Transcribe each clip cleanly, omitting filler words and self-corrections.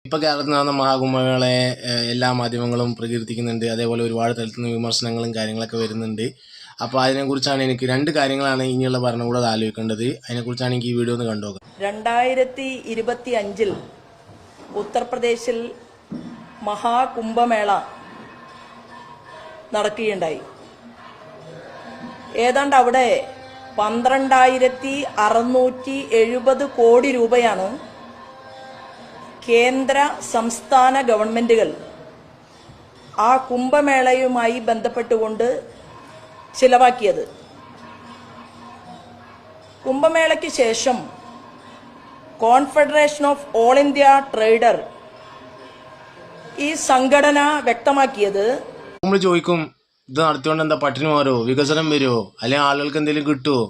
ഇപ്പോൾ കേരളത്തിൽ നടന്ന മഹാകുംഭമേളയെ എല്ലാ മാധ്യമങ്ങളും പ്രകീർത്തിക്കുന്നുണ്ട്. അതേപോലെ ഒരുപാട് തരത്തിൽ നിന്ന് വിമർശനങ്ങളും കാര്യങ്ങളൊക്കെ വരുന്നുണ്ട്. അപ്പോൾ അതിനെക്കുറിച്ചാണ് എനിക്ക് രണ്ട് കാര്യങ്ങളാണ് ഇനിയുള്ള ഭരണകൂടം ആലോചിക്കേണ്ടത്. അതിനെക്കുറിച്ചാണ് എനിക്ക് ഈ വീഡിയോ ഒന്ന് കണ്ടുനോക്കാം. 2025 ഉത്തർപ്രദേശിൽ മഹാകുംഭമേള നടക്കുകയുണ്ടായി. ഏതാണ്ട് അവിടെ 12,670 കോടി രൂപയാണ് കേന്ദ്ര സംസ്ഥാന ഗവൺമെന്റുകൾ ആ കുംഭമേളയുമായി ബന്ധപ്പെട്ടുകൊണ്ട് ചിലവാക്കിയത്. കുംഭമേളയ്ക്ക് ശേഷം confederation of all India trader ഈ സംഘടന വ്യക്തമാക്കിയത്, നമ്മൾ ചോദിക്കും, ഇത് നടത്തിക്കൊണ്ട് എന്താ പട്ടിണി മാറുമോ, വികസനം വരുമോ, അല്ലെങ്കിൽ ആളുകൾക്ക് എന്തെങ്കിലും കിട്ടുമോ,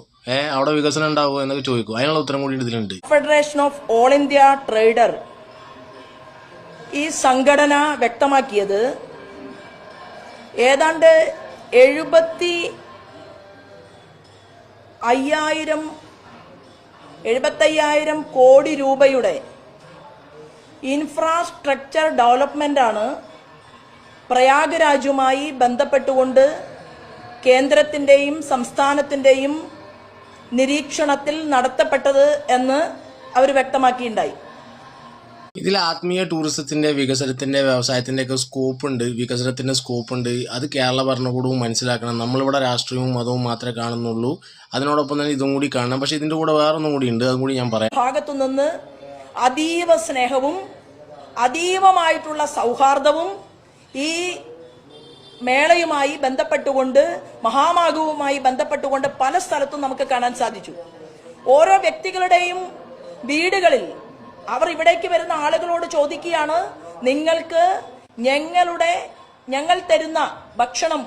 അവിടെ വികസനം ഉണ്ടാവുമോ എന്നൊക്കെ ചോദിക്കും. അതിനുള്ള ഉത്തരം കൂടി ഇതിലുണ്ട്. Confederation of all India trader ഈ സംഘടന വ്യക്തമാക്കിയത് ഏതാണ്ട് 75,000 കോടി രൂപയുടെ ഇൻഫ്രാസ്ട്രക്ചർ ഡെവലപ്മെന്റാണ് പ്രയാഗ്രാജുമായി ബന്ധപ്പെട്ടുകൊണ്ട് കേന്ദ്രത്തിൻ്റെയും സംസ്ഥാനത്തിൻ്റെയും നിരീക്ഷണത്തിൽ നടത്തപ്പെട്ടത് എന്ന് അവർ വ്യക്തമാക്കിയിട്ടുണ്ടായി. ഇതിൽ ആത്മീയ ടൂറിസത്തിൻ്റെ, വികസനത്തിൻ്റെ, വ്യവസായത്തിൻ്റെ ഒക്കെ സ്കോപ്പുണ്ട്, വികസനത്തിൻ്റെ സ്കോപ്പുണ്ട്. അത് കേരള ഭരണകൂടവും മനസ്സിലാക്കണം. നമ്മളിവിടെ രാഷ്ട്രീയവും മതവും മാത്രമേ കാണുന്നുള്ളൂ. അതിനോടൊപ്പം തന്നെ ഇതും കൂടി കാണണം. പക്ഷേ ഇതിൻ്റെ കൂടെ വേറൊന്നും കൂടി ഉണ്ട്, അതും കൂടി ഞാൻ പറയാം. ഭാഗത്തുനിന്ന് അതീവ സ്നേഹവും അതീവമായിട്ടുള്ള സൗഹാർദ്ദവും ഈ മേളയുമായി ബന്ധപ്പെട്ടുകൊണ്ട്, മഹാമാഘവുമായി ബന്ധപ്പെട്ടുകൊണ്ട് പല സ്ഥലത്തും നമുക്ക് കാണാൻ സാധിച്ചു. ഓരോ വ്യക്തികളുടെയും വീടുകളിൽ അവർ ഇവിടേക്ക് വരുന്ന ആളുകളോട് ചോദിക്കുകയാണ്, നിങ്ങൾക്ക് ഞങ്ങൾ തരുന്ന ഭക്ഷണം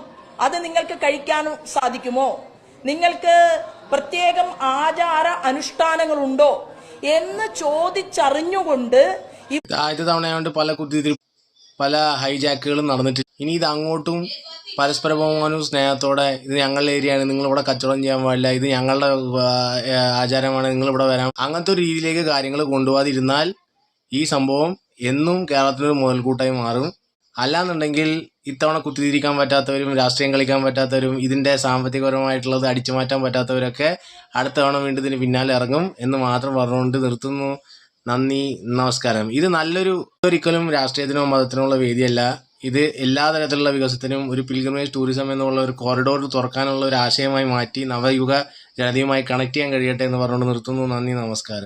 അത് നിങ്ങൾക്ക് കഴിക്കാൻ സാധിക്കുമോ, നിങ്ങൾക്ക് പ്രത്യേകം ആചാര അനുഷ്ഠാനങ്ങളുണ്ടോ എന്ന് ചോദിച്ചറിഞ്ഞുകൊണ്ട് ആദ്യത്തെ തവണയായതുകൊണ്ട് പല ഹൈജാക്കുകളും നടന്നിട്ട്, ഇനി ഇത് അങ്ങോട്ടും പരസ്പര ബഹുമാനവും സ്നേഹത്തോടെ, ഇത് ഞങ്ങളുടെ ഏരിയയാണ്, നിങ്ങളിവിടെ കച്ചവടം ചെയ്യാൻ പാടില്ല, ഇത് ഞങ്ങളുടെ ആചാരമാണ്, നിങ്ങളിവിടെ വരാം, അങ്ങനത്തെ ഒരു രീതിയിലേക്ക് കാര്യങ്ങൾ കൊണ്ടുപോകാതിരുന്നാൽ ഈ സംഭവം എന്നും കേരളത്തിനൊരു മുതൽക്കൂട്ടായി മാറും. അല്ലാന്നുണ്ടെങ്കിൽ ഇത്തവണ കുത്തിതിരിക്കാൻ പറ്റാത്തവരും രാഷ്ട്രീയം കളിക്കാൻ പറ്റാത്തവരും ഇതിൻ്റെ സാമ്പത്തികപരമായിട്ടുള്ളത് അടിച്ചു മാറ്റാൻ പറ്റാത്തവരൊക്കെ അടുത്ത തവണ വീണ്ടും ഇതിന് പിന്നാലെ ഇറങ്ങും എന്ന് മാത്രം പറഞ്ഞുകൊണ്ട് നിർത്തുന്നു. നന്ദി, നമസ്കാരം. ഇത് ഒരിക്കലും രാഷ്ട്രീയത്തിനോ മതത്തിനോ ഉള്ള വേദിയല്ല. ഇത് എല്ലാ തരത്തിലുള്ള വികസനത്തിനും ഒരു പിൽഗ്രിമേജ് ടൂറിസം എന്നുള്ള ഒരു കോറിഡോർ തുറക്കാനുള്ള ഒരു ആശയമായി മാറ്റി നവയുഗ ജനതയുമായി കണക്ട് ചെയ്യാൻ കഴിയട്ടെ എന്ന് പറഞ്ഞുകൊണ്ട് നിർത്തുന്നു. നന്ദി, നമസ്കാരം.